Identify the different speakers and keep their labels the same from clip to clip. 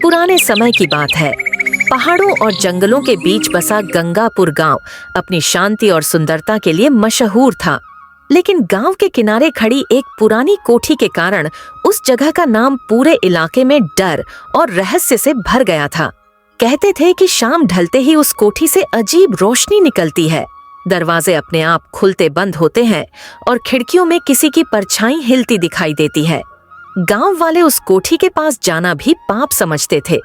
Speaker 1: पुराने समय की बात है। पहाड़ों और जंगलों के बीच बसा गंगापुर गांव अपनी शांति और सुंदरता के लिए मशहूर था। लेकिन गांव के किनारे खड़ी एक पुरानी कोठी के कारण उस जगह का नाम पूरे इलाके में डर और रहस्य से भर गया था। कहते थे कि शाम ढलते ही उस कोठी से अजीब रोशनी निकलती है, दरवाजे अपने आप खुलते बंद होते हैं और खिड़कियों में किसी की परछाई हिलती दिखाई देती है। गांव वाले उस कोठी के पास जाना भी पाप समझते थे।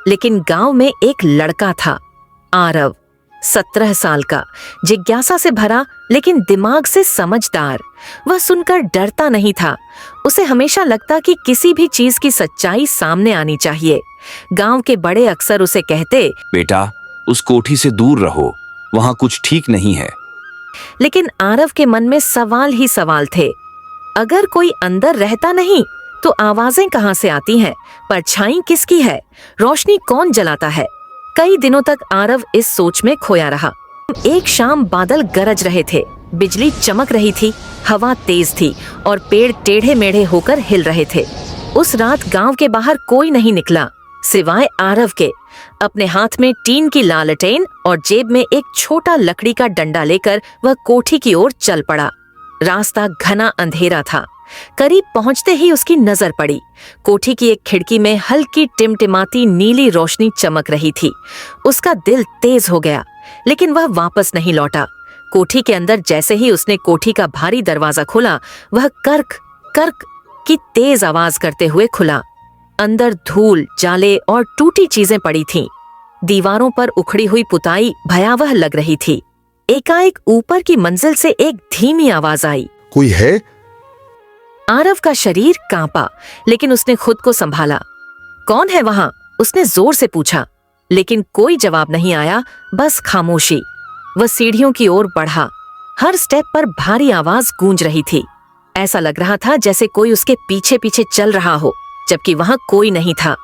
Speaker 1: लेकिन गांव में एक लड़का था, आरव, 17 साल का, जिज्ञासा से भरा लेकिन दिमाग से समझदार। वह सुनकर डरता नहीं था। उसे हमेशा लगता कि किसी भी चीज की सच्चाई सामने आनी चाहिए। गांव के बड़े अक्सर उसे कहते,
Speaker 2: बेटा, उस कोठी से दूर रहो, वहां कुछ ठीक नहीं है।
Speaker 1: लेकिन आरव के मन में सवाल ही सवाल थे। अगर कोई अंदर रहता नहीं तो आवाजें कहां से आती हैं? परछाई किसकी है? रोशनी कौन जलाता है? कई दिनों तक आरव इस सोच में खोया रहा। एक शाम बादल गरज रहे थे, बिजली चमक रही थी, हवा तेज थी और पेड़ टेढ़े मेढ़े होकर हिल रहे थे। उस रात गांव के बाहर कोई नहीं निकला सिवाय आरव के। अपने हाथ में टीन की लालटेन और जेब में एक छोटा लकड़ी का डंडा लेकर वह कोठी की ओर चल पड़ा। रास्ता घना अंधेरा था। करीब पहुंचते ही उसकी नजर पड़ी। कोठी की एक खिड़की में हल्की टिमटिमाती नीली रोशनी चमक रही थी। उसका दिल तेज हो गया, लेकिन वह वापस नहीं लौटा। कोठी के अंदर जैसे ही उसने कोठी का भारी दरवाजा खोला, वह कर्क कर्क की तेज आवाज करते हुए खुला। अंदर धूल, जाले और टूटी चीजें पड़ी थीं। दीवारों पर उखड़ी हुई पुताई भयावह लग रही थी। एकाएक ऊपर की मंजिल से एक धीमी आवाज आई,
Speaker 3: कोई है?
Speaker 1: आरव का शरीर कांपा, लेकिन उसने खुद को संभाला। कौन है वहां? उसने जोर से पूछा, लेकिन कोई जवाब नहीं आया, बस खामोशी। वह सीढ़ियों की ओर बढ़ा। हर स्टेप पर भारी आवाज गूंज रही थी। ऐसा लग रहा था जैसे कोई उसके पीछे पीछे चल रहा हो, जबकि वहां कोई नहीं था।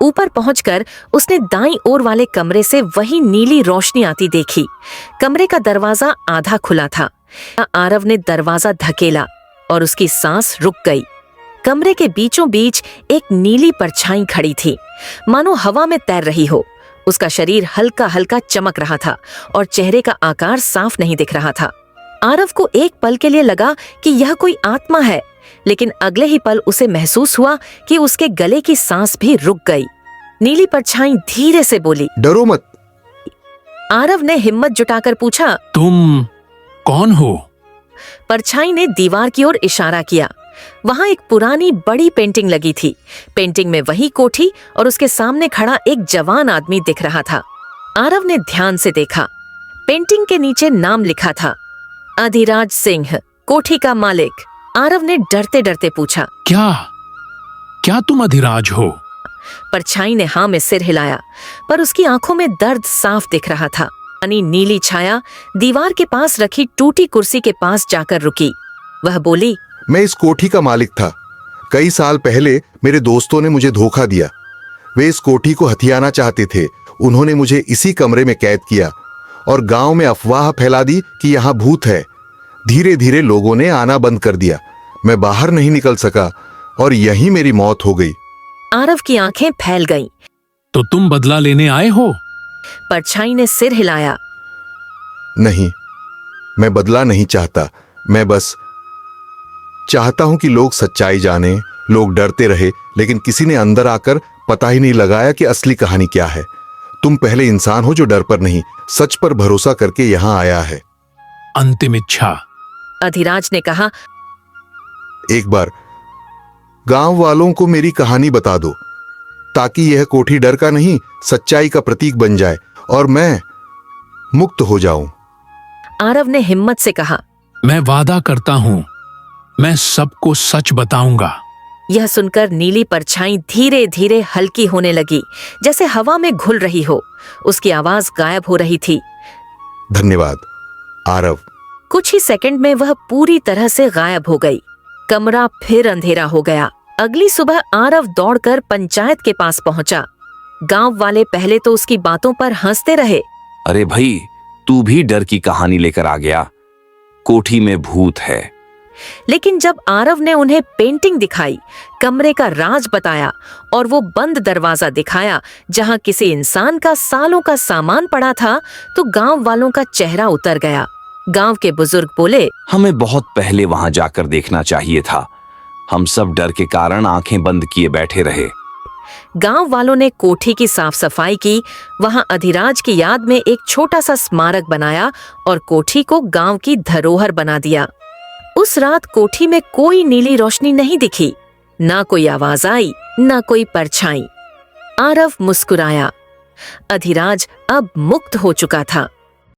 Speaker 1: ऊपर पहुंचकर उसने दाईं ओर वाले कमरे से वही नीली रोशनी आती देखी। कमरे का दरवाजा आधा खुला था। आरव ने दरवाजा धकेला और उसकी सांस रुक गई। कमरे के बीचों बीच एक नीली परछाई खड़ी थी, मानो हवा में तैर रही हो। उसका शरीर हल्का हल्का चमक रहा था और चेहरे का आकार साफ नहीं दिख रहा था। आरव को एक पल के लिए लगा कि यह कोई आत्मा है, लेकिन अगले ही पल उसे महसूस हुआ कि उसके गले की सांस भी रुक गई। नीली परछाई धीरे से बोली,
Speaker 3: डरो मत।
Speaker 1: आरव ने हिम्मत जुटाकर पूछा,
Speaker 4: तुम कौन हो?
Speaker 1: परछाई ने दीवार की ओर इशारा किया। वहां एक पुरानी बड़ी पेंटिंग लगी थी। पेंटिंग में वही कोठी और उसके सामने खड़ा एक जवान आदमी दिख रहा था। आरव ने ध्यान से देखा। पेंटिंग के नीचे नाम लिखा था, अधिराज सिंह, कोठी का मालिक। आरव ने डरते डरते पूछा,
Speaker 4: क्या तुम अधिराज हो?
Speaker 1: परछाई ने हाँ में सिर हिलाया, पर उसकी आंखों में दर्द साफ दिख रहा था। नीली छाया दीवार के पास रखी टूटी कुर्सी के पास जाकर रुकी। वह बोली,
Speaker 3: मैं इस कोठी का मालिक था। कई साल पहले मेरे दोस्तों ने मुझे धोखा दिया। वे इस कोठी को हथियाना चाहते थे। उन्होंने मुझे इसी कमरे में कैद किया और गांव में अफवाह फैला दी कि यहाँ भूत है। धीरे धीरे लोगों ने आना बंद कर दिया। मैं बाहर नहीं निकल सका और यहीं मेरी मौत हो गई।
Speaker 1: आरव की आंखें फैल गईं।
Speaker 4: तो तुम बदला लेने आए हो?
Speaker 1: परछाई ने सिर हिलाया।
Speaker 3: नहीं, मैं बदला नहीं चाहता। मैं बस चाहता हूं कि लोग सच्चाई जाने, लोग डरते रहे, लेकिन किसी ने अंदर आकर पता ही नहीं लगाया कि असली कहानी क्या है। तुम पहले इंसान हो जो डर पर नहीं, सच पर भरोसा करके यहां आया है।
Speaker 4: अंतिम इच्छा,
Speaker 1: अधिराज ने कहा,
Speaker 3: एक बार गांव वालों को मेरी कहानी बता दो, ताकि यह कोठी डर का नहीं, सच्चाई का प्रतीक बन जाए और मैं मुक्त हो जाऊं।
Speaker 1: आरव ने हिम्मत से कहा,
Speaker 4: मैं वादा करता हूं, मैं सबको सच बताऊंगा।
Speaker 1: यह सुनकर नीली परछाई धीरे धीरे हल्की होने लगी, जैसे हवा में घुल रही हो। उसकी आवाज गायब हो रही थी।
Speaker 3: धन्यवाद आरव।
Speaker 1: कुछ ही सेकंड में वह पूरी तरह से गायब हो गई। कमरा फिर अंधेरा हो गया। अगली सुबह आरव दौड़कर पंचायत के पास पहुंचा। गांव वाले पहले तो उसकी बातों पर हंसते रहे।
Speaker 2: अरे भाई, तू भी डर की कहानी लेकर आ गया। कोठी में भूत है।
Speaker 1: लेकिन जब आरव ने उन्हें पेंटिंग दिखाई, कमरे का राज बताया और वो बंद दरवाजा दिखाया जहां किसी इंसान का सालों का सामान पड़ा था, तो गांव वालों का चेहरा उतर गया। गांव के बुजुर्ग बोले,
Speaker 2: हमें बहुत पहले वहां जाकर देखना चाहिए था। हम सब डर के कारण आंखें बंद किए बैठे रहे।
Speaker 1: गांव वालों ने कोठी की साफ सफाई की, वहां अधिराज की याद में एक छोटा सा स्मारक बनाया और कोठी को गांव की धरोहर बना दिया। उस रात कोठी में कोई नीली रोशनी नहीं दिखी, ना कोई आवाज आई, ना कोई परछाई। आरव मुस्कुराया। अधिराज अब मुक्त हो चुका था।